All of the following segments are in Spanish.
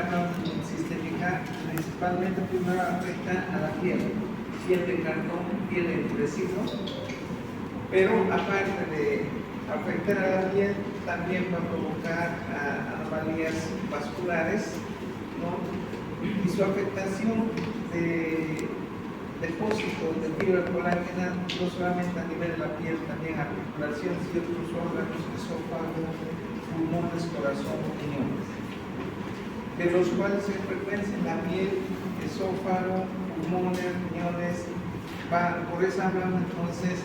alarma sistémica principalmente primero afecta a la piel de cartón, piel de endurecido, pero aparte de afectar a la piel, también va a provocar anomalías vasculares, ¿no? Y su afectación de depósitos de fibra colágena no solamente a nivel de la piel, también articulaciones y otros órganos, esófago, pulmones, corazón, riñones, de los cuales se frecuencia en la piel, esófago, pulmones, riñones. Por eso hablamos entonces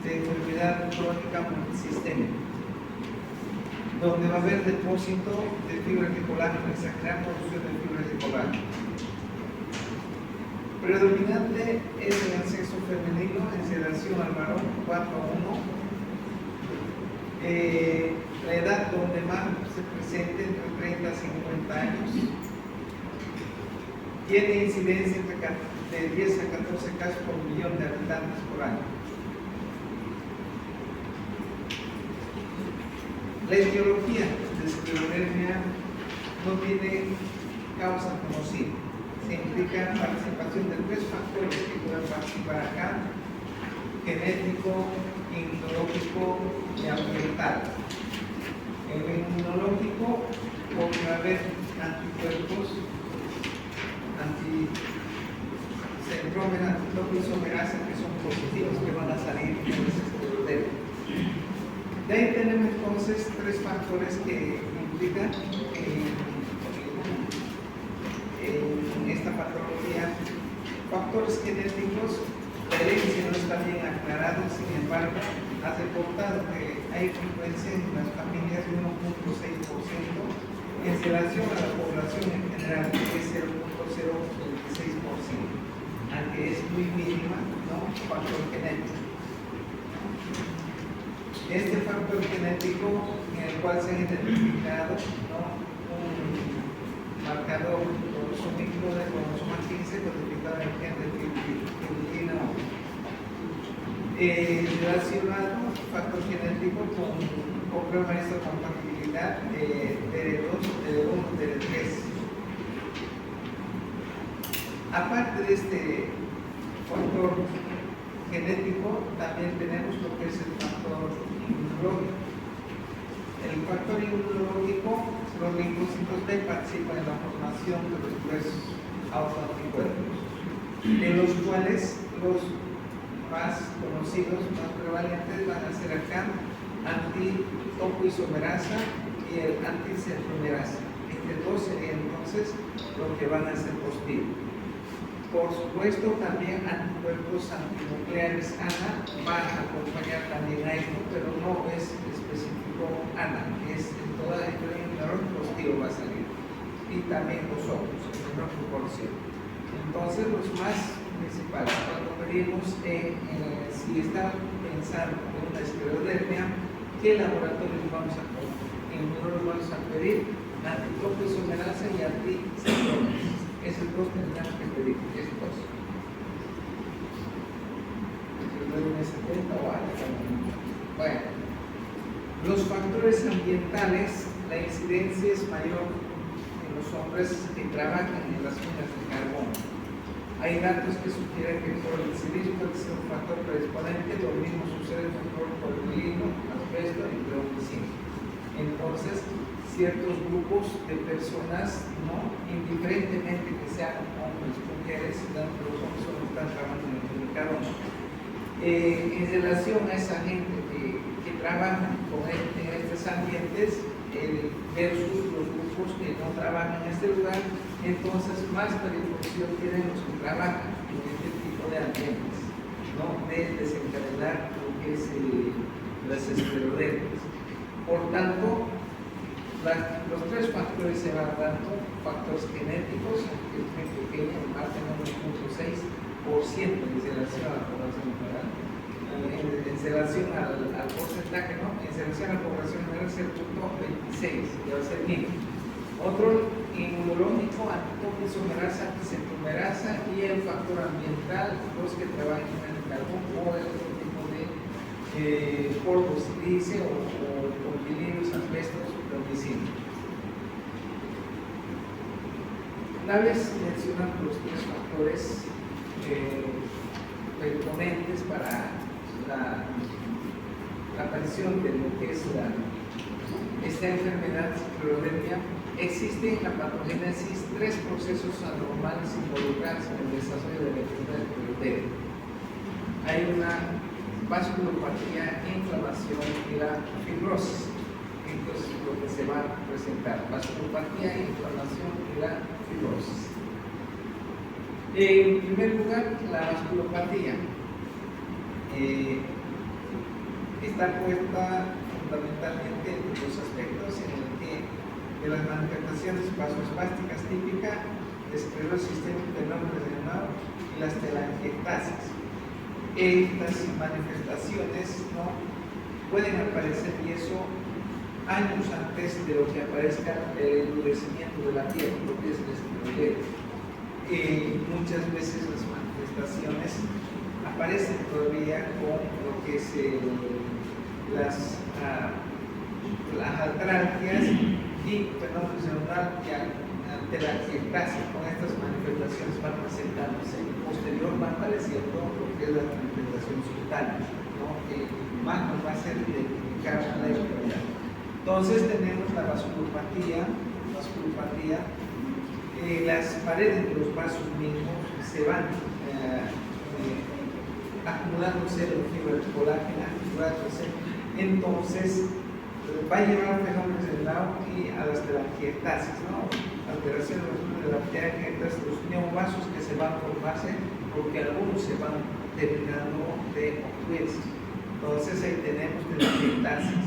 de enfermedad crónica multisistémica, donde va a haber depósito de fibra de colágeno, esa gran producción de fibra de colágeno. Predominante es en el sexo femenino, en sedación al varón 4:1. La edad donde más se presenta entre 30 a 50 años. Tiene incidencia de 10 a 14 casos por millón de habitantes por año. La etiología de esclerodermia no tiene causa conocida. Se implica participación de 3 factores que pueden participar acá: genético, inmunológico y ambiental. En el inmunológico puede haber anticuerpos, topoisomerasa que son positivos, que van a salir en ese esclerodermia. De ahí tenemos entonces 3 factores que implican en esta patología. Factores genéticos, la herencia no está bien aclarado, sin embargo, ha reportado que hay frecuencia en las familias de 1.6% en relación a la población en general, que es 0.026%, aunque es muy mínima, ¿no? Factor genético. Este factor genético, en el cual se ha identificado, ¿no?, un marcador cromosómico de cromosoma 15 codificado en el gen de fibrina 1. Relacionado factor genético con problema de histocompatibilidad de DD2, DD1, DD3. Aparte de este factor genético, también tenemos lo que es el factor inmunológico. El factor inmunológico, los linfocitos B participan en la formación de los diversos autoanticuerpos, de los cuales los más conocidos, más prevalentes van a ser acá antitopoisomerasa y el anticentromerasa. Entre dos sería entonces lo que van a ser positivos. Por supuesto, también anticuerpos antinucleares ANA van a acompañar también a esto, pero no es específico ANA, es en toda la enfermedad positivo va a salir, y también los otros en menor proporción. Entonces, los más principales, cuando pedimos si está pensando en una esclerodermia, ¿qué laboratorios vamos a pedir? En uno los vamos a pedir antitopoisomerasa y anticentromerasa. Esos dos tendrán que pedir, esos dos. Bueno, los factores ambientales, la incidencia es mayor en los hombres que trabajan en las minas de carbón. Hay datos que sugieren que por el silicio puede ser un factor predisponente, lo mismo sucede por el hilo, asbesto y clorofila. Entonces, ciertos grupos de personas, ¿no?, indiferentemente que sean hombres, mujeres, los hombres solo están trabajando en el carbón. En relación a esa gente que trabaja en estos ambientes versus los grupos que no trabajan en este lugar, entonces más peligrosidad tienen los que trabajan en este tipo de ambientes, ¿no?, de desencadenar lo que es las esclerodermias. Por tanto, los 3 factores se van dando: factores genéticos, que es muy pequeño, más de 1.6% en relación a la población general, en relación al porcentaje, ¿no?, en relación a la población general es el 0.26, que va a ser mínimo. Otro inmunológico, antitopoisomerasa, anticentromerasa, y el factor ambiental, los que trabajan en el carbón o el otro tipo de polvo, silicio o polvillos, asbestos, plomicina. Una vez mencionando los tres factores predisponentes para la aparición de lo que es esta enfermedad ciclodermia, existen en la patogénesis tres procesos anormales involucrados en el desarrollo de la enfermedad ciclodermia. Hay una vasculopatía, inflamación y la fibrosis. Entonces, lo que se va a presentar: vasculopatía, inflamación y la fibrosis. En primer lugar, la vasculopatía está puesta fundamentalmente en los aspectos en el que de las manifestaciones vasoespásticas típicas, esclerosis sistémica del nombre renal y las telangiectasias. Estas manifestaciones, ¿no?, pueden aparecer, y eso años antes de lo que aparezca el endurecimiento de la piel, lo que es el esclerodermia. Muchas veces las manifestaciones aparecen todavía con lo que es las artralgias y fenómenos de neuralgia, telangiectasia. Con estas manifestaciones van presentándose, posterior van apareciendo lo que es las manifestaciones cutáneas, ¿no?, que más nos va a hacer identificar la enfermedad. Entonces tenemos la vasculopatía, las paredes de los vasos mismos se van acumulándose la fibra de colágeno, entonces va a llevar a fenómenos de Lau y a las telangiectasias, ¿no?, alteración de la telangiectasia, los neovasos que se van a formarse porque algunos se van terminando de obstruirse. Entonces ahí tenemos telangiectasias.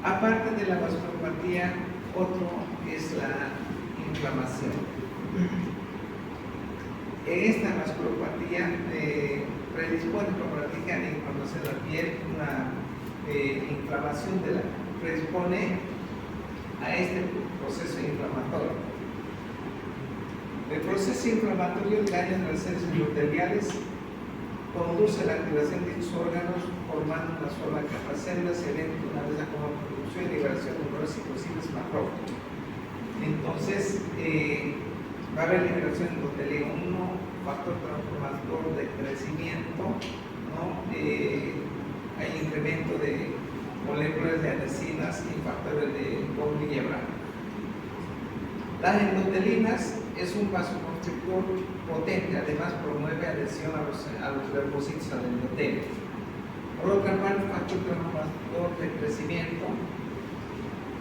Aparte de la vasculopatía, otro es la inflamación. En esta vasculopatía predispone, como la dije, a la inflamación de la piel, una inflamación predispone a este proceso inflamatorio. El proceso inflamatorio daña las células endoteliales, conduce a la activación de estos órganos, formando una sola capa. Células se ven una vez como producción y liberación de numerosas citocinas macrófagos. Entonces, va a haber liberación de endotelio 1, factor transformador de crecimiento, ¿no? Hay incremento de moléculas de adhesinas y factores de Golgi-Leblanc. Las endotelinas es un vasoconstrictor potente, además promueve adhesión a los leucocitos al endotelio. Por otra parte, factor transformador de crecimiento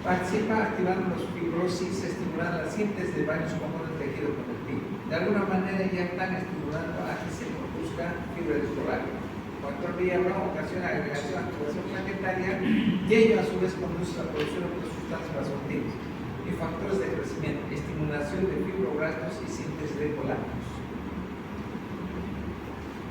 participa activando los fibrosis, estimulando la síntesis de varios componentes de tejido conectivo. De alguna manera ya están estimulando a que se produzca fibra de colágeno. Factor Golgi-Leblanc ocasiona agregación, activación plaquetaria, y ello a su vez conduce a la producción de otras sustancias vasoactivas y factores de crecimiento, estimulación de fibroblastos y síntesis de colágenos.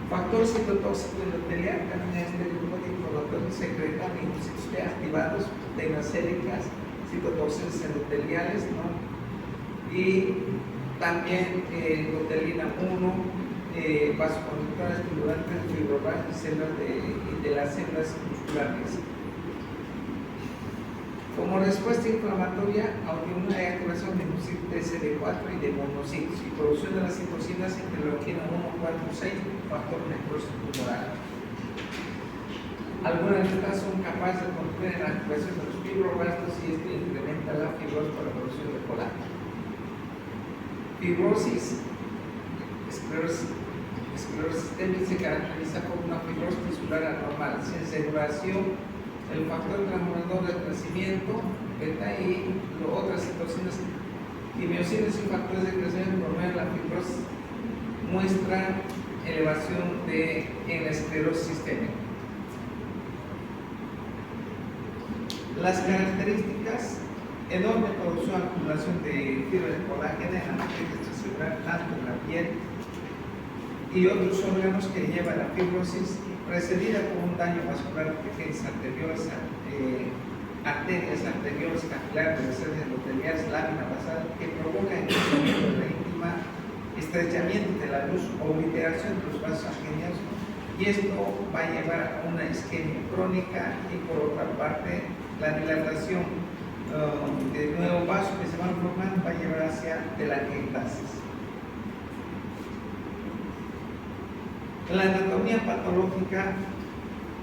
Factor citotóxico endotelial, también este grupo de inflamatorios secretan linfocitos T activados, tenacéricas, citotoxinas endoteliales, ¿no? Y también endotelina 1, vasoconductores estimulantes, fibroblastos y células de las células musculares. Como respuesta inflamatoria, autoinmune hay activación de linfocitos TCD4 y de monocitos y producción de las citocinas interleuquina 1, 4, 6, factor necrosis tumoral. Algunas de estas son capaces de contener la activación de los fibroblastos y esto incrementa la fibrosis para la producción de colágeno. Fibrosis, esclerosis sistémica se caracteriza por una fibrosis tisular anormal, sin segregación, el factor transformador de crecimiento, beta y otras citocinas y miocinas y factores de crecimiento promueven la fibrosis, muestra elevación en la esclerosis sistémica. Las características: enorme producción y acumulación de fibra de colágeno en la matriz extracelular, tanto en la piel y otros órganos que lleva la fibrosis, precedida por un daño vascular de tejidos anteriores, arterias anteriores, capilares, de las células endoteliales, lámina basal, que provoca endurecimiento de la íntima, estrechamiento de la luz o obliteración de los vasos sanguíneos, y esto va a llevar a una isquemia crónica, y por otra parte la dilatación de nuevos vasos que se van formando va a llevar hacia telangiectasis. En la anatomía patológica,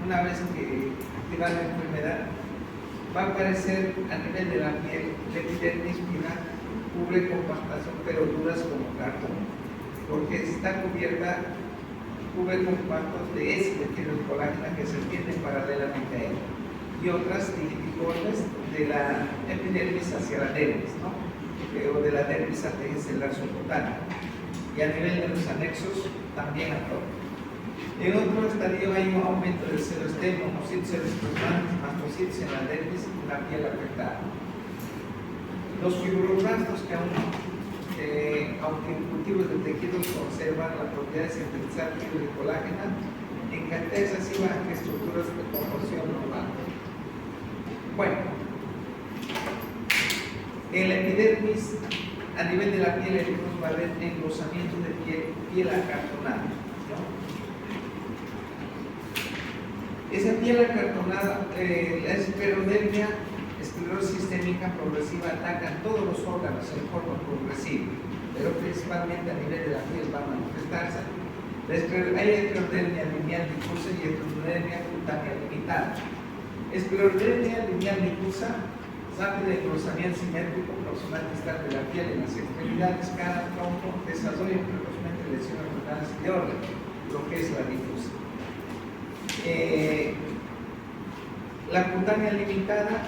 una vez que activa la enfermedad, va a aparecer a nivel de la piel, la epidermis fina cubre con pastación, pero duras como cartón, porque está cubierta, cubre con partos de éxito de colágena que se extienden paralelamente a él, y otras digitiformes de la epidermis hacia la dermis, ¿no? O de la dermis celular subcutánea, y a nivel de los anexos también a todo. En otro estadio hay un aumento del celoestemo, monocitos electroplanos, mastocitos en la dermis y la piel afectada. Los fibroblastos que aunque en cultivos de tejidos conservan la propiedad de sintetizar fibra de colágena, en cantidades así bajas que estructuras de proporción normal. Bueno, en la epidermis, a nivel de la piel, va a haber engrosamiento de piel acartonada, ¿no? Esa piel acartonada, la esclerodermia, esclerosis sistémica progresiva, ataca todos los órganos en forma progresiva, pero principalmente a nivel de la piel va a manifestarse. Hay esclerodermia lineal difusa y esclerodermia cutánea limitada. Esclerodermia lineal difusa, rápido engrosamiento simétrico proximal distal de la piel en las extremidades, cara, tronco, desarrollo precozmente lesiones renales de órgano, lo que es la difusa. La cutánea limitada,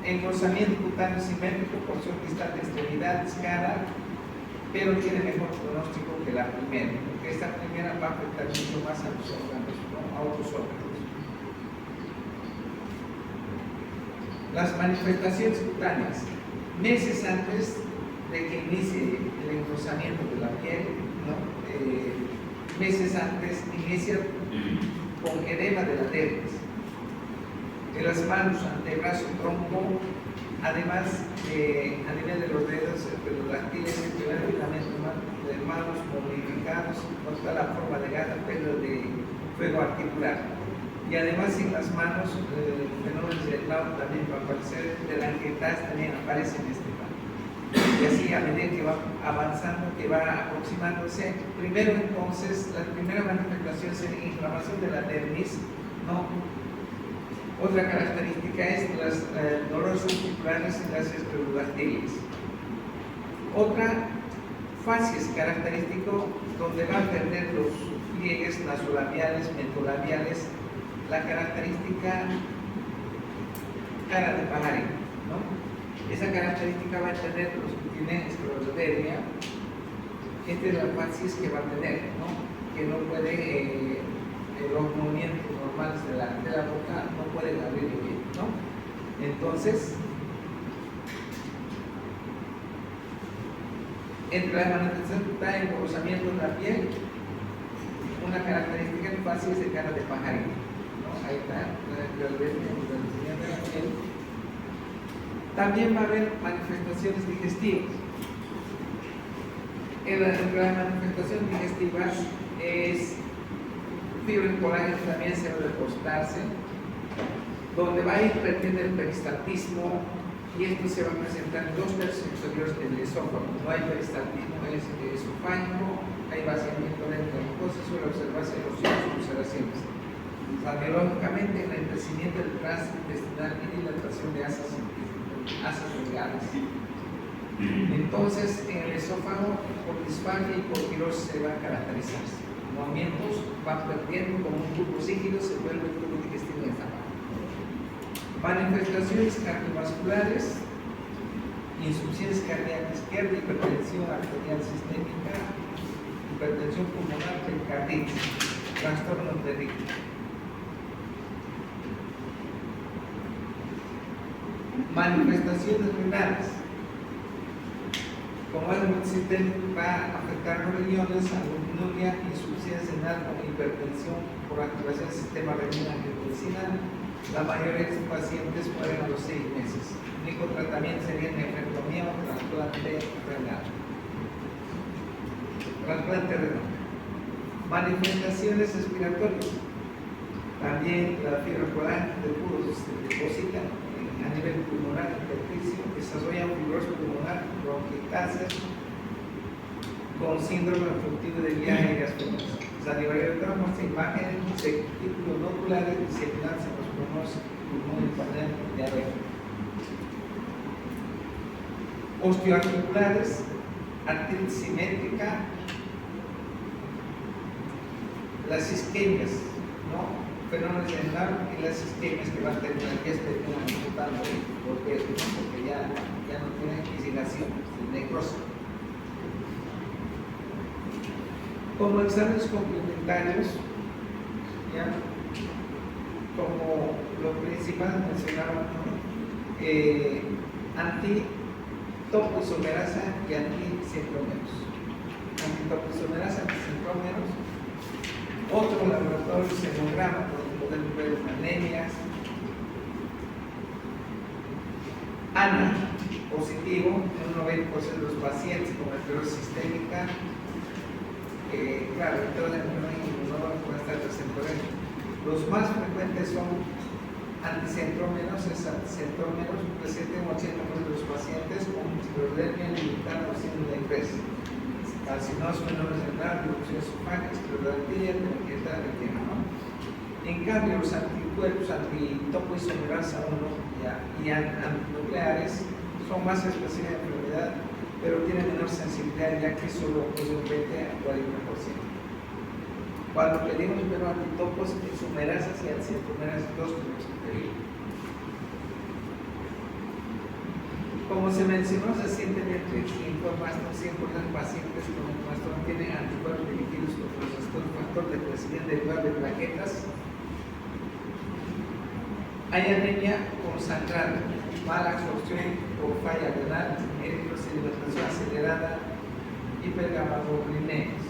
engrosamiento cutáneo simétrico, porción distal de extremidades, cara, pero tiene mejor pronóstico que la primera, porque esta primera va a afectar mucho más a los órganos, ¿no? A otros órganos. Las manifestaciones cutáneas, meses antes de que inicie el engrosamiento de la piel, ¿no? Meses antes inicia con edema de la dermis, de las manos, antebrazo, tronco, además a nivel de los dedos, de los dactiles, el primer filamento de manos modificados, no está la forma de gata, pero de fuego articular. Y además en las manos, fenómenos de cloud también va a aparecer, de la angiectasis también aparece en este plano. Y así a medida que va avanzando, que va aproximándose, primero entonces, la primera manifestación sería inflamación de la dermis, ¿no? Otra característica es los dolores articulares en las esclerodactiles. Otra facies característico donde va a perder los pliegues nasolabiales, mentolabiales, la característica cara de pajarito, ¿no? Esa característica va a tener los que tienen esclerodermia. Esta es la facies que va a tener, ¿no? Que no puede, los movimientos normales de la boca no pueden abrir bien, ¿no? Entonces, entre la manifestación está el engrosamiento de la piel, una característica en facies de cara de pajarito. Ahí está, la piel. También va a haber manifestaciones digestivas. Entre las manifestaciones digestivas es fibra colágena, también se va a depositarse, donde va a ir perdiendo el peristaltismo, y esto se va a presentar en 2/3 inferiores del esófago. No hay peristaltismo, es esofágico, hay vaciamiento dentro de la mucosa, suele observarse erosiones y ulceraciones. Radiológicamente, el endurecimiento del tránsito intestinal y dilatación de asas delgadas. Entonces, en el esófago, por disfagia y por pirosis se va a caracterizar. Movimientos van perdiendo como un tubo sígido, se vuelve el tubo digestivo de esta parte. Manifestaciones cardiovasculares, insuficiencia cardíaca izquierda, hipertensión arterial sistémica, hipertensión pulmonar, pericarditis, trastorno de ritmo. Manifestaciones renales. Como es multisistémico, va a afectar los riñones, albuminuria, insuficiencia renal con hipertensión por activación del sistema renina-angiotensina. La mayoría de los pacientes mueren a los 6 meses. El único tratamiento sería nefrectomía o trasplante renal. Manifestaciones respiratorias. También la fibra colágena de puros deposita a nivel pulmonar intersticio, desarrollan fibrosis pulmonar, bronquiectasias, con síndrome obstructivo de vías aéreas fecales. Salivario muestra imágenes de títulos oculares diseminadas en los pulmones panel de abeja. Osteoarticulares, artritis simétrica, las isquemias, ¿no? Fenómenos de Lahr y las isquemias que van a terminar que terminan imputando porque ya no tienen fisilación, es necrosis. Como exámenes complementarios, ¿ya? Como lo principal mencionaba, antitopoisomerasa y anticentrómeros. Antitopoisomerasa, anticentrómeros. Otro laboratorio hemograma, donde podemos ver anemias. ANA positivo en un 90% de los pacientes con esclerosis sistémica. Claro, toda la enfermedad inmunológica puede estar presente. Los más frecuentes son anticentrómeros, presente en 80% de los pacientes con esclerodermia limitada o síndrome de Graves, carcinosis menores de Lahr, erupción esofágica, esclerodermia, telangiectasia retina, ¿no? En cambio, los anticuerpos antitopoisomerasa 1 y antinucleares son más específicos de enfermedad, pero tienen menor sensibilidad ya que solo es un 20 a 40%. Cuando pedimos ver antitopos, isomerasas y anticentromerasas, dos tenemos que pedir. Como se mencionó recientemente, información 100% de pacientes con el trastorno tienen anticuerpos dirigidos contra los factor de crecimiento derivado de plaquetas. Hay anemia consangrada, mala absorción o falla renal, eritrosedimentación acelerada, hipergamaglobulinemias.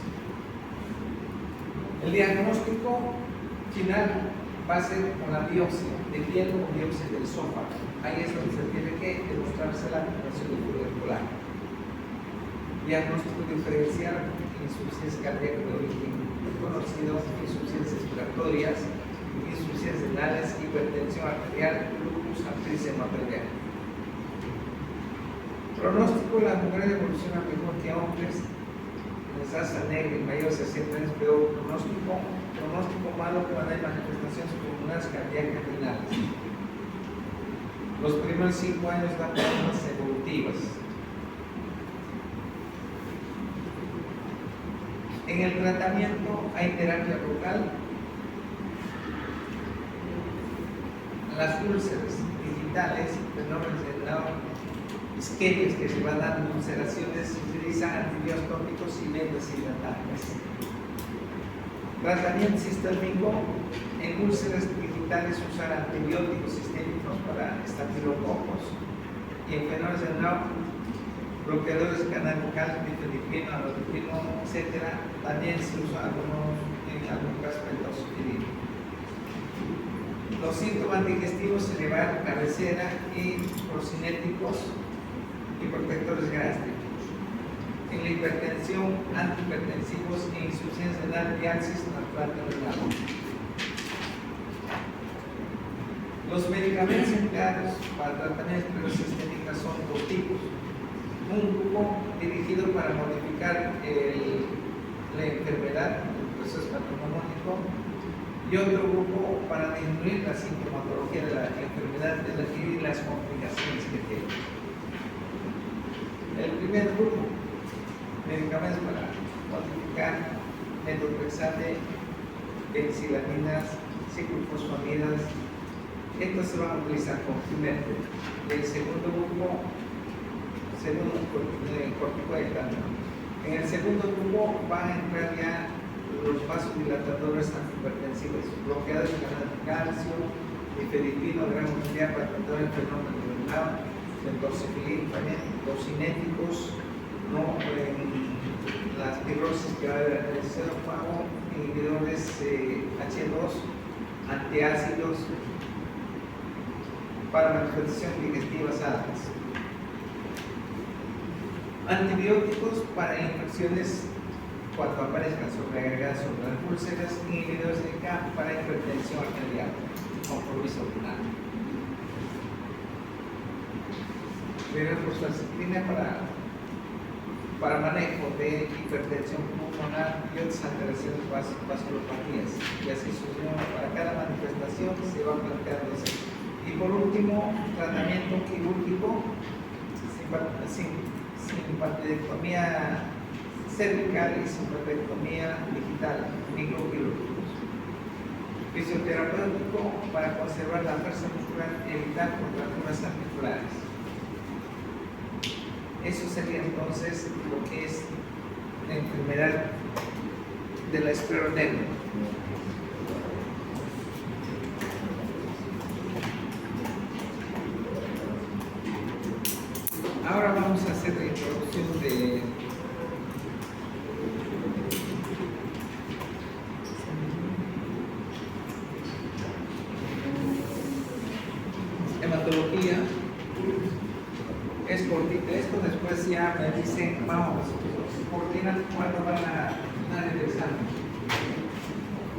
El diagnóstico final va a ser con la biopsia de piel o biopsia del esófago. Ahí es donde se tiene que demostrarse la afectación del tubercular. Diagnóstico diferencial, insuficiencia cardíaca de origen conocido, insuficiencias respiratorias, insuficiencias renales, hipertensión arterial, lupus, artritis hematoidea. Pronóstico: las mujeres evolucionan mejor que hombres. Raza negra y mayor de 60 años, pero pronóstico malo cuando hay manifestaciones pulmonares cardíacas renales. Los primeros 5 años dan formas evolutivas. En el tratamiento hay terapia local. Las úlceras digitales, fenómenos de Lahr, isquemias que se van dando ulceraciones, se utilizan antibióticos y vendas hidratantes. Tratamiento sistémico: en úlceras digitales usar antibióticos sistémicos para estafilococos y en fenómenos de Lahr, bloqueadores de canal bucal, difenidrino, amlodipino, etc. También se usa en algunos casos pentoxifilina. Los síntomas digestivos: elevar cabecera y procinéticos y protectores gástricos. En la hipertensión, antihipertensivos e insuficiencia renal, diálisis, trasplante renal. Los medicamentos empleados para tratamiento de esclerosis sistémica son dos tipos. Un grupo dirigido para modificar la enfermedad, el proceso patológico, y otro grupo para disminuir la sintomatología de la enfermedad, es decir, las complicaciones que tiene. El primer grupo, medicamentos para modificar metotrexate, benzilaminas, ciclofosfamidas, estos se van a utilizar continuamente. El segundo grupo, corticoides también. En el segundo grupo van a entrar ya los vasodilatadores antihipertensivos, bloqueadores de canal de calcio, difenidrino, gran mundial para tratar el fenómeno del Lahr, pentoxifilina también, tocinéticos, ¿no? Las fibrosis que va a haber en el esófago, inhibidores H2, antiácidos para manifestaciones digestivas altas. Antibióticos para infecciones cuando aparezcan sobreagregadas sobre las úlceras, inhibidores de CAP para hipertensión arterial, compromiso renal. levotiracetina para manejo de hipertensión pulmonar y otras alteraciones vasculopatías. Y así sucesivamente, para cada manifestación se va planteando eso. Y por último, tratamiento quirúrgico, simpatidectomía cervical y simpatidectomía digital, microquirúrgicos. Fisioterapéutico para conservar la fuerza muscular y evitar contracturas articulares. Eso sería entonces lo que es la enfermedad de la esclerodermia. Ahora vamos a hacer la introducción de hematología. Es cortito esto, después ya me dicen, vamos, coordinan cuándo van a dar el examen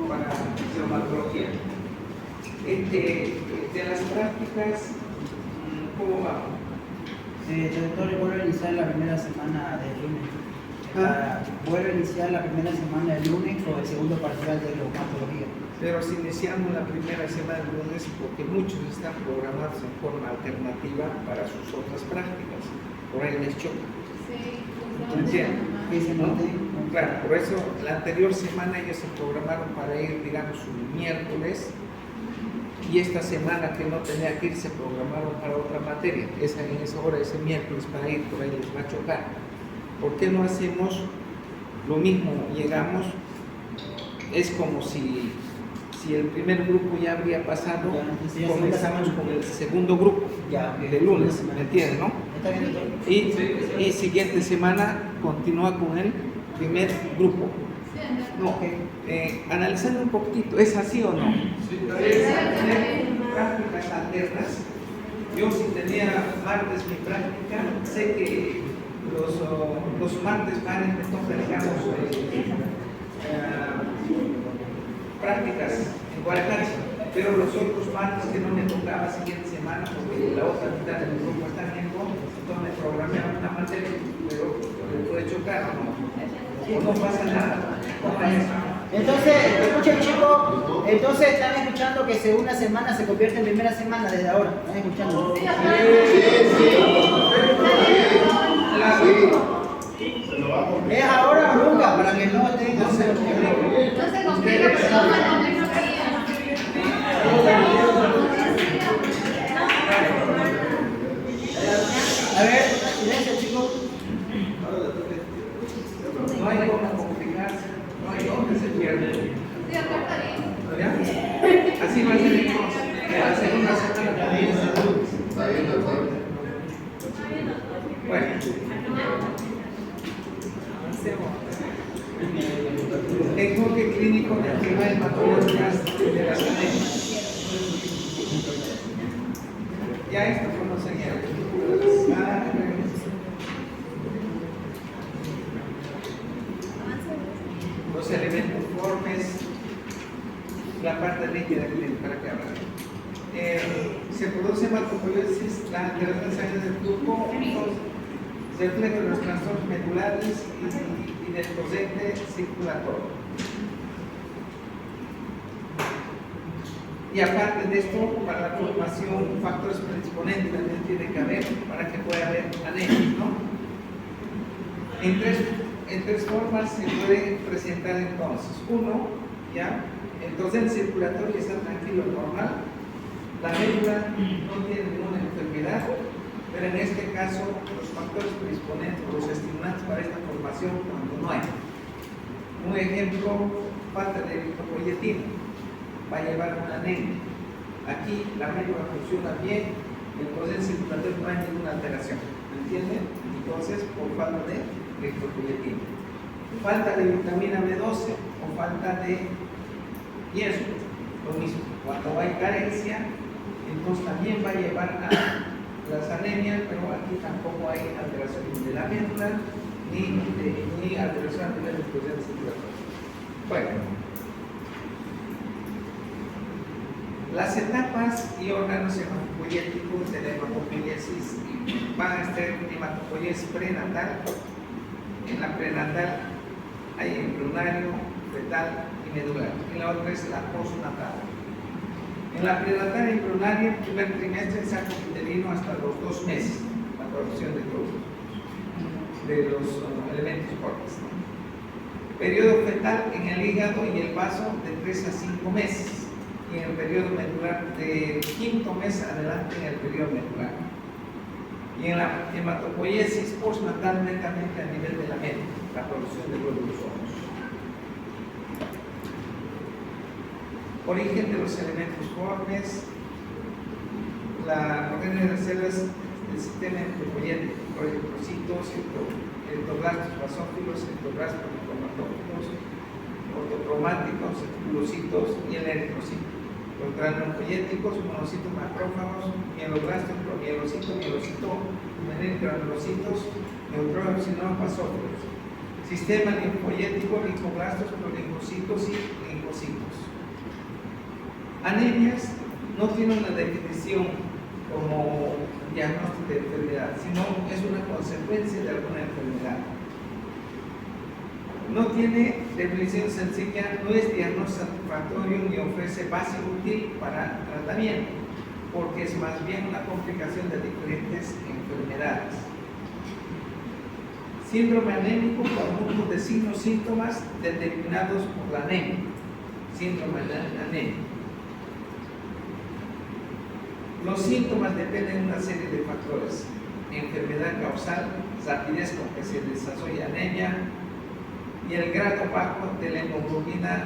para hematología. De las prácticas, ¿cómo vamos? Doctor, vuelvo a iniciar la primera semana del lunes. Vuelvo a iniciar la primera semana del lunes con el segundo parcial de reumatología. Pero si iniciamos la primera semana del lunes, porque muchos están programados en forma alternativa para sus otras prácticas. Por ahí les choca. Sí, ¿Entienden? Claro, por eso la anterior semana ellos se programaron para ir, digamos, un miércoles. Y esta semana que no tenía que ir se programaron para otra materia. En esa hora, ese miércoles para ir, por ahí les va a chocar. ¿Por qué no hacemos lo mismo? Llegamos, es como si el primer grupo ya habría pasado, comenzamos con el segundo grupo de lunes, ¿me entienden, no? Y siguiente semana continúa con el primer grupo. No, analizando un poquitito, ¿es así o no? Sí, prácticas alternas. Yo si tenía martes mi práctica, sé que los martes van a digamos, prácticas en Guaracachi, pero los otros martes que no me tocaba siguiente semana, porque la otra mitad del grupo está en entonces me programé una materia, pero le puede chocar o no pasa nada. Entonces, escuchen chicos, entonces están escuchando que segunda semana se convierte en primera semana desde ahora. ¿Están escuchando? Sí. ¿Es ahora o nunca? Para que no estén... No se complica, pero no me A ver, silencio chicos. No hay cómo complicarse, no hay dónde se pierde. Sí, acá está bien. ¿Ya? Así va a ser entonces. La segunda semana también es el lunes. Está bien, doctor. Bueno. Avancemos. Enfoque clínico de enfermedades hematológicas de las anemias. Ya esto conocen ya. Los elementos formes, la parte líquida para que hablar. Se produce hematopoiesis, la alteración de sangre del flujo, se refleja en los trastornos medulares y del torrente circulatorio. Y aparte de esto, para la formación, factores predisponentes también tiene que haber para que pueda haber anemia, ¿no? En tres formas se puede presentar entonces. Uno, ya, el torrente circulatorio está tranquilo, normal. La médula no tiene ninguna enfermedad, pero en este caso los factores predisponentes o los estimulantes para esta formación cuando no hay. Un ejemplo, falta de eritropoyetina, va a llevar una anemia. Aquí la médula funciona bien, el torrente circulatorio no hay ninguna alteración, ¿me entienden? Entonces, por falta de eritropoyetina. Falta de vitamina B12 o falta de hierro, lo mismo. Cuando hay carencia, entonces también va a llevar a las anemias, pero aquí tampoco hay alteración de la médula ni alteración a nivel del torrente circulatorio. Bueno, las etapas y órganos hematopoyéticos de la hematopoiesis van a ser hematopoiesis prenatal. En la prenatal hay embrionario, fetal y medular. Y la otra es la postnatal. En la prenatal y embrionaria, el primer trimestre saco uterino hasta los 2 meses, la producción de los elementos cortos. Periodo fetal en el hígado y el vaso de 3 a 5 meses. Y en el periodo medular del 5.º mes adelante en el periodo medular. Y en la hematopoiesis postnatal netamente a nivel de la mente, la producción de glóbulos rojos. Origen de los elementos formes, la orden de las células del sistema hematopoyético, eritrocitos, eritroblastos basófilos, eritroblastos cromatófilos, ortocromáticos, reticulocitos y el eritrocito. Los granulopoyéticos, monocitos macrófagos, mieloblastos, promielocito, mielocito, granulocitos, neutrófilos y no basófilos. Sistema linfopoyético, linfoblastos, prolinfocitos y linfocitos. Anemias no tiene una definición como diagnóstico de enfermedad, sino es una consecuencia de alguna enfermedad. No tiene definición sencilla, no es diagnóstico satisfactorio ni ofrece base útil para tratamiento, porque es más bien una complicación de diferentes enfermedades. Síndrome anémico, conjunto de signos síntomas determinados por la anemia. Síndrome anémico. Los síntomas dependen de una serie de factores: enfermedad causal, rapidez con que se desarrolla anemia y el grado bajo de la hemoglobina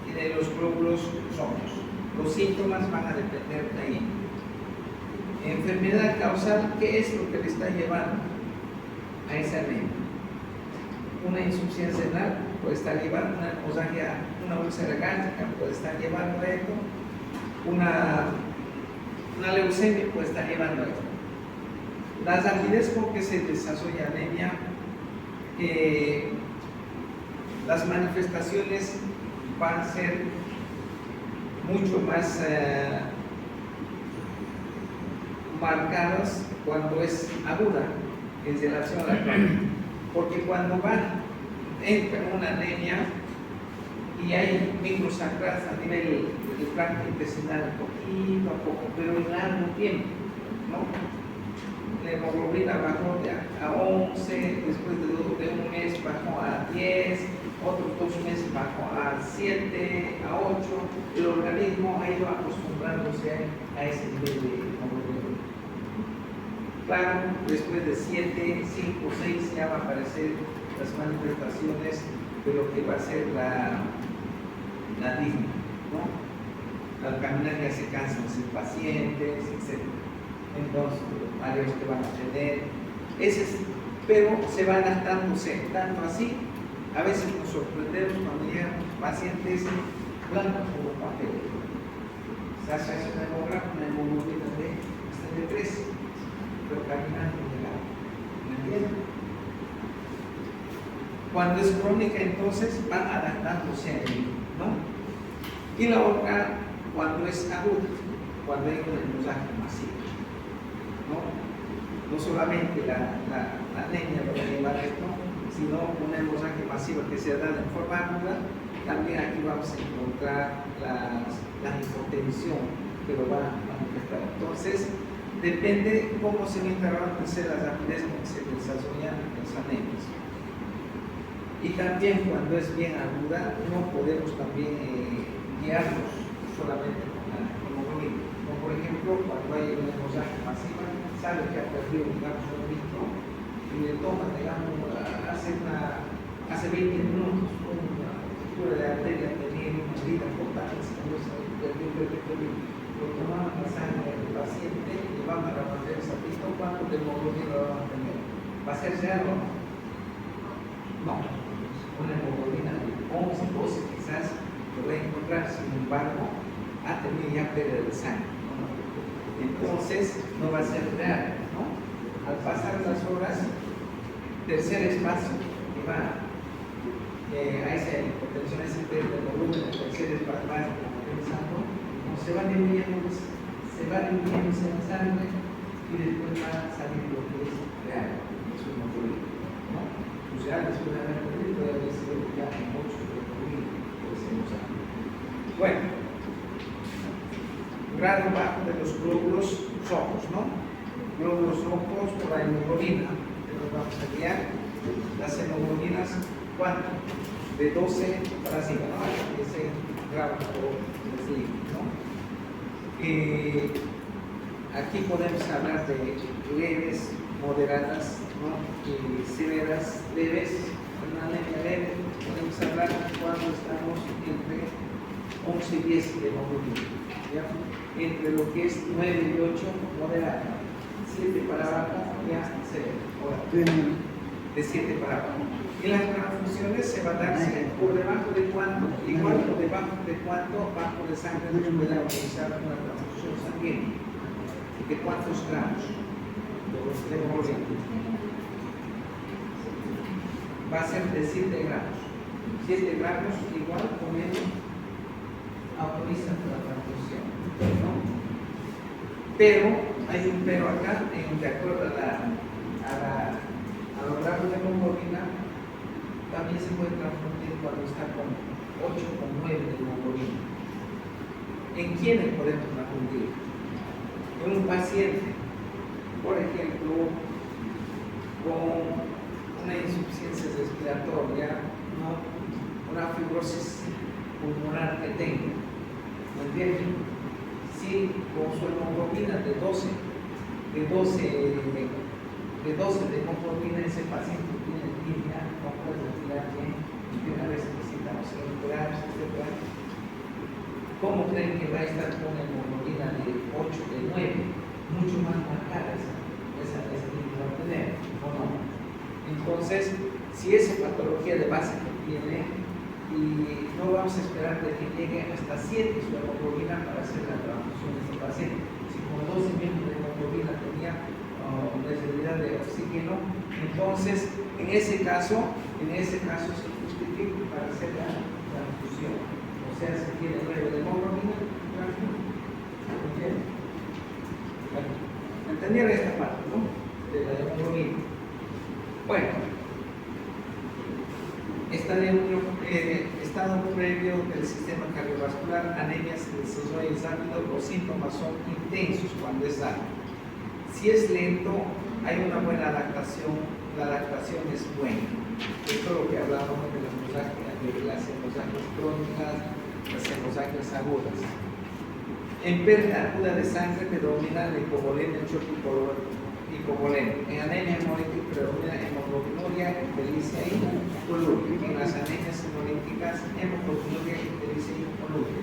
y de los glóbulos rojos. Los síntomas van a depender de ahí. Enfermedad causal, ¿qué es lo que le está llevando a esa anemia? Una insuficiencia renal puede estar llevando una hemorragia, una úlcera gástrica puede estar llevando a esto, una leucemia puede estar llevando a esto. La rapidez con que se desarrolla anemia, las manifestaciones van a ser mucho más marcadas cuando es aguda en relación a la crónica, porque cuando entra una anemia y hay microsacradas a nivel del tracto intestinal poquito a poco, pero en largo tiempo, ¿no? La hemoglobina bajó a 11, después de un mes bajó a 10, otros 2 meses bajó a 7, a 8, el organismo ha ido acostumbrándose a ese nivel de hemoglobina. Claro, después de 7, 5, 6 ya van a aparecer las manifestaciones de lo que va a ser la disnea, ¿no? Al caminar ya se cansan los pacientes, etc. Entonces, mareos que van a tener, pero se va adaptándose, tanto así, a veces nos sorprendemos cuando llegan pacientes blancos como papel. Se hace una hemoglobina de 3, pero caminando llegando. ¿Me entienden? Cuando es crónica, entonces van adaptándose a ello, ¿no? Y la otra, cuando es aguda, cuando hay una hemorragia masiva. No solamente la anemia lo va a llevar a esto, sino una hemorragia masiva que se da en forma aguda. También aquí vamos a encontrar la hipotensión que lo va a manifestar. Entonces, depende cómo se va interrogando la rapidez con que se desarrollan las anemias. Y también cuando es bien aguda, no podemos también guiarnos solamente con la hemoglobina. Como por ejemplo, cuando hay una hemorragia masiva, sabe que ha perdido, digamos, un litro y le toma, digamos, hace 20 minutos una ruptura de arteria, tenía una herida cortada, perdió. Lo tomaban la sangre del paciente y van a la materia sapito, ¿cuánto de hemoglobina lo van a tener? ¿Va a ser real o no? No. Una hemoglobina de 11, 12 quizás lo voy a encontrar, sin embargo, ha tenido ya pérdida de sangre. Entonces no va a ser real, ¿no? Al pasar las horas, tercer espacio que va a esa hipotensión, ese pérdida de volumen, el tercer espacio va pensando, como se va diluyendo la sangre, y después va a salir lo que es real, es un hemoglobina, ¿no? O sea, después de haber perdido, puede haber sido ya en 8 hemoglobina, por decirlo así. Bueno, grado bajo de los glóbulos rojos, ¿no? Glóbulos rojos por la hemoglobina, que nos vamos a guiar. Las hemoglobinas, ¿cuánto? De 12 para arriba, ¿no? Ese grado por decilitro, ¿no? Aquí podemos hablar de leves, moderadas, ¿no? Y severas, leves, una anemia leve, podemos hablar cuando estamos entre 11 y 10 de hemoglobina, ¿ya? Entre lo que es 9 y 8, moderada, 7 para abajo, ya severa. Ahora, de 7 para abajo. Y las transfusiones se van a darse por debajo de cuánto, igual por debajo de cuánto bajo de sangre nos puede utilizar una transfusión sanguínea. ¿De cuántos gramos? De hemoglobina. Va a ser de 7 gramos. 7 gramos igual con menos autorizan la transfusión, ¿no? Pero hay un pero acá, de acuerdo a los gramos de hemoglobina, también se puede transfundir cuando está con 8 o 9 de hemoglobina. ¿En quiénes podemos transfundir? En un paciente, por ejemplo, con una insuficiencia respiratoria, ¿no? Una fibrosis pulmonar que tenga, ¿me entienden? Si con su hemoglobina de 12 de hemoglobina, ese paciente tiene anemia, no puede respirar bien, y una vez necesitamos respirar, etc. ¿Cómo creen que va a estar con hemoglobina de 8, de 9? Mucho más marcada esa va a tener, ¿o no? Entonces, si esa patología de base que tiene, y no vamos a esperar de que llegue hasta 7 su hemoglobina para hacer la transfusión de este paciente. Si con 12 mismos de hemoglobina tenía necesidad de oxígeno, entonces en ese caso se justifica para hacer la transfusión. O sea, si tiene 9 de hemoglobina, ¿entienden? Bueno, entendieron esta parte, ¿no? De la hemoglobina. Bueno, estado previo del sistema cardiovascular, anemia se desarrolla rápido, los síntomas son intensos cuando es rápido. Si es lento, hay una buena adaptación, la adaptación es buena. Esto es lo que hablábamos de las hemorragias crónicas, las hemorragias agudas. En pérdida aguda de sangre predomina la hipovolemia, el choque hipovolemia. En anemia hemolítica predomina hemoglobinuria, ictericia y coluria. En las anemias hemolíticas, hemoglobinuria, ictericia y coluria.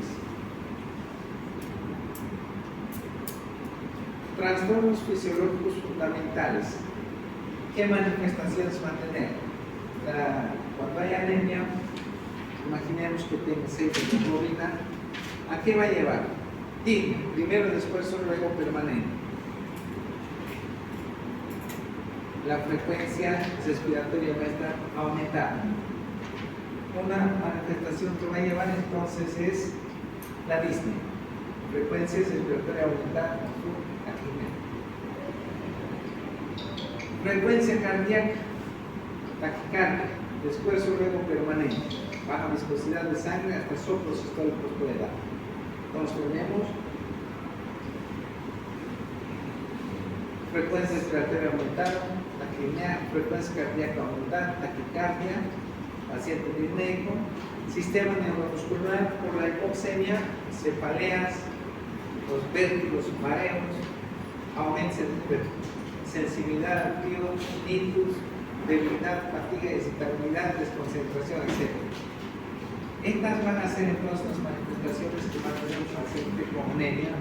Trastornos fisiológicos fundamentales. ¿Qué manifestaciones van a tener? Cuando hay anemia, imaginemos que tiene 6 de hemoglobina, ¿a qué va a llevar? Y primero después luego permanente. La frecuencia respiratoria va a estar aumentada. Una manifestación que va a llevar entonces es la disnea. Frecuencia respiratoria aumentada con su taquicardia. Frecuencia cardíaca, taquicardia, después luego permanente. Baja viscosidad de sangre, hasta soplos sistólicos puede dar. Entonces tenemos frecuencia respiratoria aumentada, taquipnea, frecuencia cardíaca aumentada, taquicardia, paciente disneico, sistema neuromuscular por la hipoxemia, cefaleas, los vértigos, mareos, aumento de sensibilidad al frío, ictus, debilidad, fatiga, irritabilidad, desconcentración, etc. Estas van a ser entonces las manifestaciones que van a tener un paciente con anemia,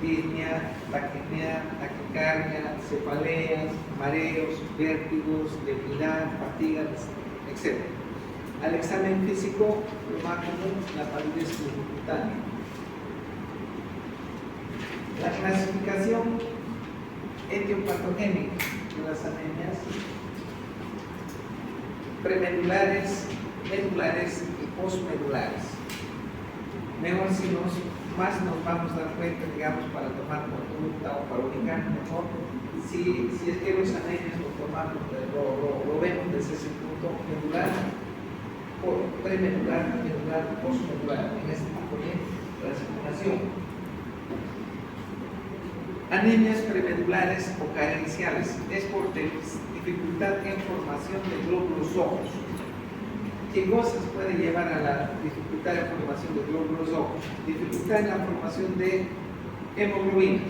disnea, taquipnea, taquicardia, cefaleas, mareos, vértigos, debilidad, fatiga, etc. Al examen físico, lo más común, la palidez cutánea. La clasificación etiopatogénica de las anemias premedulares, medulares y postmedulares. Mejor si nos más nos vamos a dar cuenta, digamos, para tomar conducta o para ubicar mejor, si es que los anemias lo tomamos, lo vemos desde ese punto medular, premedular, medular, postmedular, en este tipo de clasificación. Anemias premedulares o carenciales es por dificultad en formación de glóbulos rojos. ¿Qué cosas puede llevar a la dificultad de formación de glóbulos rojos? Dificultad en la formación de hemoglobina,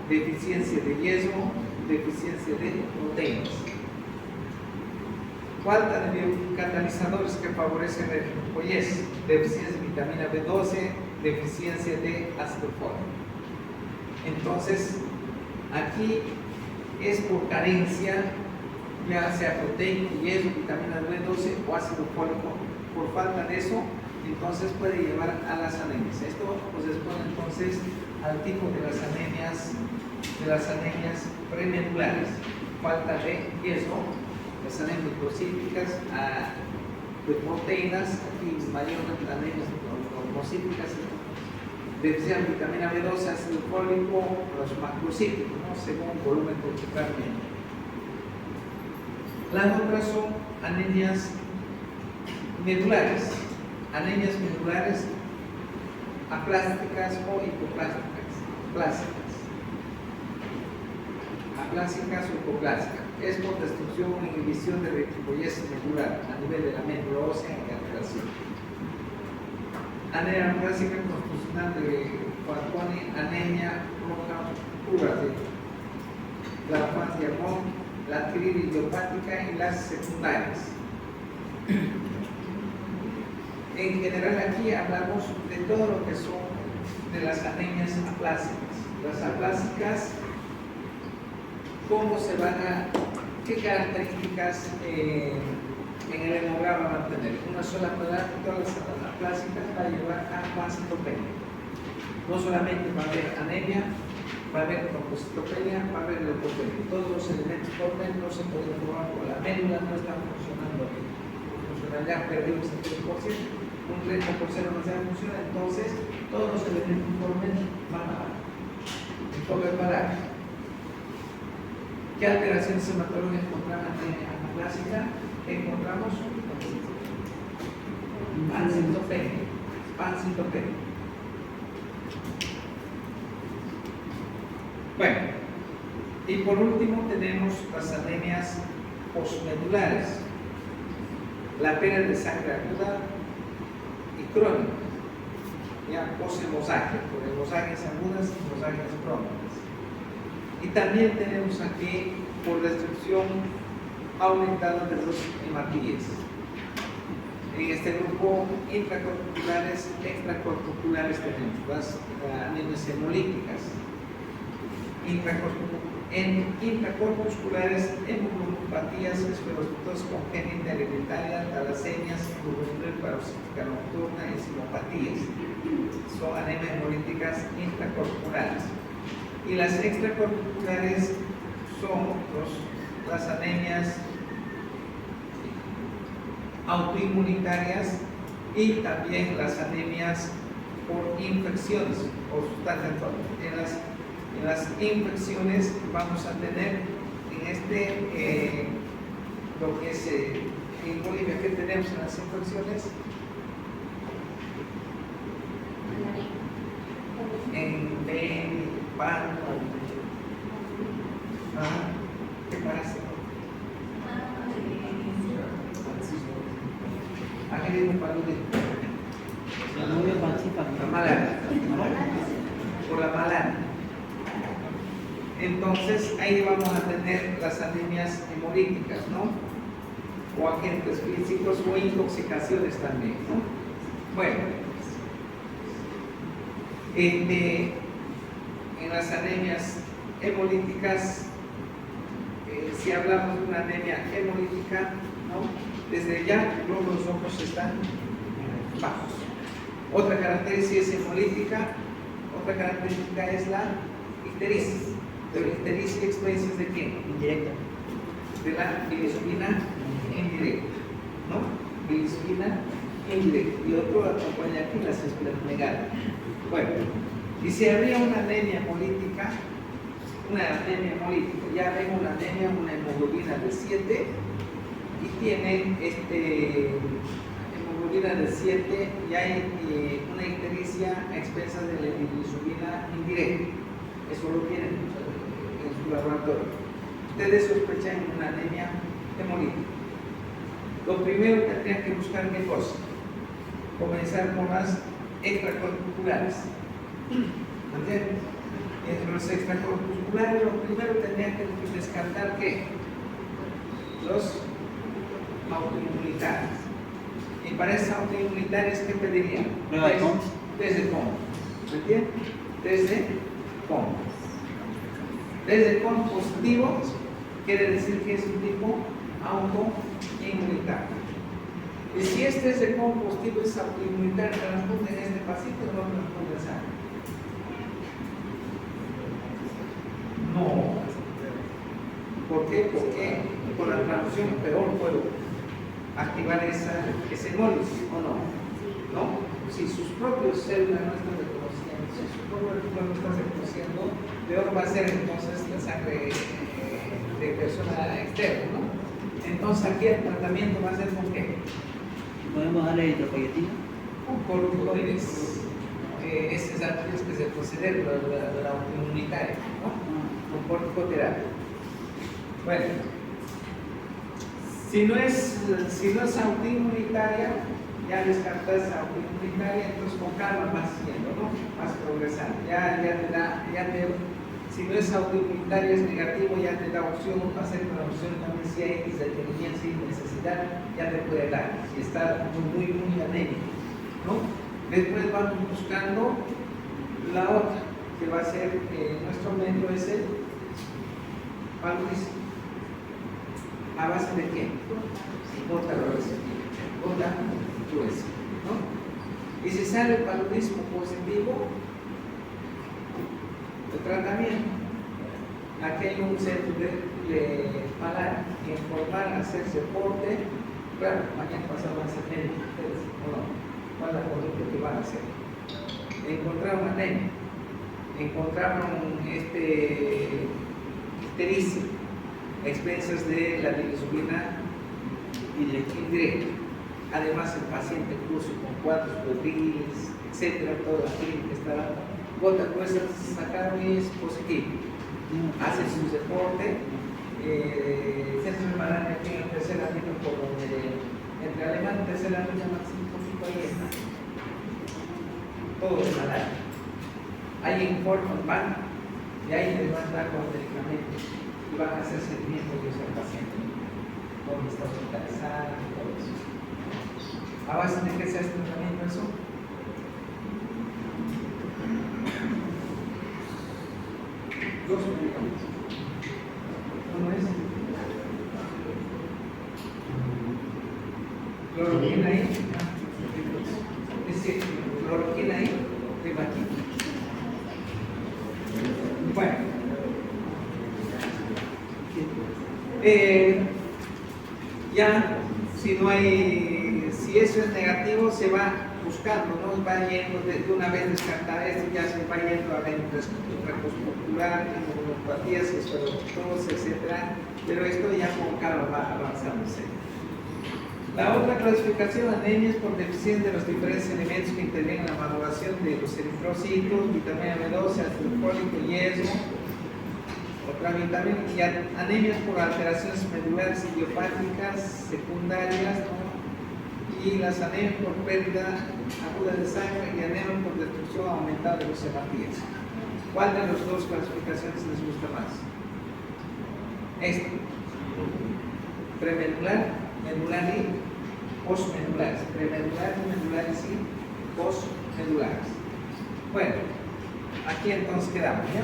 deficiencia de hierro, deficiencia de proteínas. Falta de biocatalizadores que favorecen el glucoyés, deficiencia de vitamina B12, deficiencia de ácido fólico. Entonces, aquí es por carencia, ya sea proteico, hierro, vitamina B12 o ácido fólico. Por falta de eso, entonces puede llevar a las anemias. Esto corresponde entonces al tipo de las anemias premedulares. Falta de hierro, las anemias microcíticas, de proteínas, aquí mayormente las anemias microcíticas, deficiencia de vitamina B12, ácido fólico, los macrocíticos, ¿no? Según volumen corporal medio. Las otras son anemias medulares, aplásticas o hipoplásticas, aplásticas o hipoplásticas. Es por destrucción o inhibición de retropoiesis medular a nivel de la médula ósea en alteración. Anemia plástica constitucional de Fanconi, anemia roja pura de la Fanconi, la artritis idiopática y las secundarias. En general aquí hablamos de todo lo que son de las anemias aplásicas. Las aplásicas, qué características en el hemograma van a tener. Una sola placa, todas las aplásicas va a llevar a pancitopenia. No solamente va a haber anemia, va a haber trombocitopenia, va a haber leucopenia. Todos los elementos no se pueden probar por la médula, no están funcionando bien. Ya perdimos el 3%, un 30% no se funciona, entonces todos los elementos van a bajar. Entonces, ¿qué alteraciones hematológicas encontramos en la clásica? Encontramos pancitopenia. Bueno, y por último tenemos las anemias postmedulares, la pérdida de sangre aguda y crónica, ya poshemorragia, por hemorragias agudas y hemorragias crónicas. Y también tenemos aquí por destrucción aumentada de los hematíes. En este grupo intracorpusculares, extracorpusculares tenemos las anemias hemolíticas. En intracorpusculares, hemoglobinupatías, esclerosis congénita hereditaria, talasemias, juvenil parasítica nocturna, enzimopatías. Son anemias hemolíticas intracorpusculares. Y las extracorpusculares son las anemias autoinmunitarias y también las anemias por infecciones o sustancias tóxicas. En las infecciones vamos a tener lo que es en Bolivia, que tenemos en las infecciones en pan, ¿qué parece? Agredimos paludismo. La malaria. Por la malaria. Entonces ahí vamos a tener las anemias hemolíticas, ¿no? O agentes físicos o intoxicaciones también, ¿no? Bueno, en las anemias hemolíticas, si hablamos de una anemia hemolítica, ¿no? Desde ya los glóbulos rojos están bajos. Otra característica es hemolítica, otra característica es la ictericia. ¿De la ictericia experiencias de quién? Indirecta. De la bilisubina indirecta, ¿no? Bilisubina indirecto y otro acompaña aquí las esplenomegalia. Bueno, y si habría una anemia hemolítica, ya ven una anemia, una hemoglobina de 7 y tiene hemoglobina de 7 y hay una ictericia a expensas de la bilirrubina indirecta. Eso lo tienen en su laboratorio. Ustedes sospechan una anemia hemolítica. Lo primero tendrían que buscar qué cosa. Comenzar con las extracorpusculares. ¿Entienden? Entre los extracorpusculares, lo primero tendrían que descartar ¿qué? Los autoinmunitarios. Y para esas autoinmunitarias, ¿qué pedirían? ¿Prueba de COMS? Desde COMS. ¿Me entienden? Desde COMS. Desde COMS positivo quiere decir que es un tipo autoinmunitario. Y si este es de COMS positivo, es autoinmunitario, transfunde en este paciente, no transfunde sangre. No. ¿Por qué? Porque con la transfusión peor puedo activar ese hemólisis, ¿o no? ¿No? Si sus propios células no están reconociendo, si su propio equipo no está reconociendo, peor va a ser entonces la sangre de persona externa, ¿no? Entonces aquí el tratamiento va a ser con qué? ¿Podemos darle hidropoyetina? Con corticoides. Ese es antes que se proceder de la autoinmunitaria, ¿no? Con corticoterapia. Bueno, si no es autoinmunitaria, ya descartas autoinmunitaria, entonces con calma vas siguiendo, ¿no? Vas progresando. Si no es autoinmunitaria, es negativo, ya te da opción, hacer una opción también si hay X detenimiento, sin necesidad, ya te puede dar, si está muy anémico, ¿no? Después vamos buscando la otra, que va a ser, nuestro método es el paludismo. ¿A base de qué? Gota gruesa, ¿no? Y si sale el paludismo positivo, el tratamiento. Aquí hay un centro de malaria, informar, hacer soporte. Claro, mañana pasado van a ser médicos ustedes, ¿o no? ¿Cuál es la conducta que van a hacer? Encontraron anemia, encontraron ictericia, a expensas de la bilirrubina indirecta. Además, el paciente incluso con cuadros febriles, etcétera, toda la clínica está dando gota gruesa, sacaron y es positivo. Hacen su deporte, centro de malaria aquí en el tercer año, por donde entre alemán y tercer año llaman un poquito ahí está. Todo es malaria. Ahí informan, van, y ahí les van a dar los medicamentos y van a hacer seguimiento de ese paciente. Dónde está hospitalizado y todo eso. ¿A base de qué se hace tratamiento eso? Dos medicamentos. Uno es cloroquina ahí, es decir, cloroquina ahí, ribaquina. Bueno, ya si eso es negativo, se va buscando, ¿no? Va yendo de una vez descartar esto, ya se va yendo a la intramuscular, neuropatías, esferotrosis, etcétera, pero esto ya con calma va avanzándose. La otra clasificación, anemias por deficiencia de los diferentes elementos que intervienen en la maduración de los eritrocitos, vitamina B12, ácido fólico, hierro, otra vitamina, y anemias por alteraciones medulares idiopáticas secundarias, ¿no? Y las anemias por pérdida aguda de sangre y anemias por destrucción aumentada de los hematíes. ¿Cuál de las dos clasificaciones les gusta más? Esta. Premedular, medular y postmedulares. Premedular, medulares y postmedulares. Bueno, aquí entonces quedamos, ¿ya?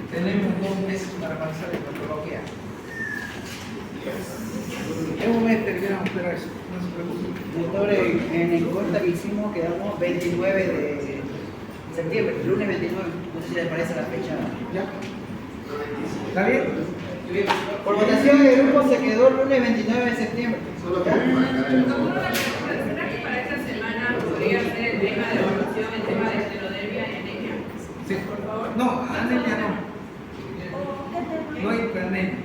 Tenemos 2 meses para avanzar en patología. En un mes terminamos, pero eso, no se preocupen. Doctor, en la encuesta que hicimos quedamos 29 de septiembre, lunes 29. No sé si les parece la fecha. ¿Ya? ¿Está bien? Por votación el grupo se quedó el lunes 29 de septiembre. Solo queremos marcar el ¿Cómo no ¿será que para esta semana podría ser el tema de evaluación, el tema de heterodermia y anemia? Sí. Por favor. No, anemia no. No hay anemia.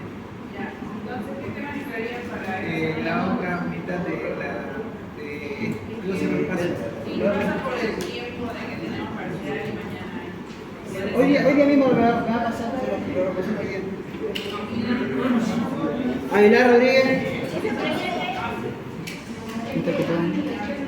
Ya. Entonces, ¿qué tema entraría para La otra mitad de la. Yo se me pasa. Y pasa por el tiempo de que tenemos parcial y mañana. Hoy día mismo me va a pasar, lo represento bien. Aguilar Rodríguez. Interpretó.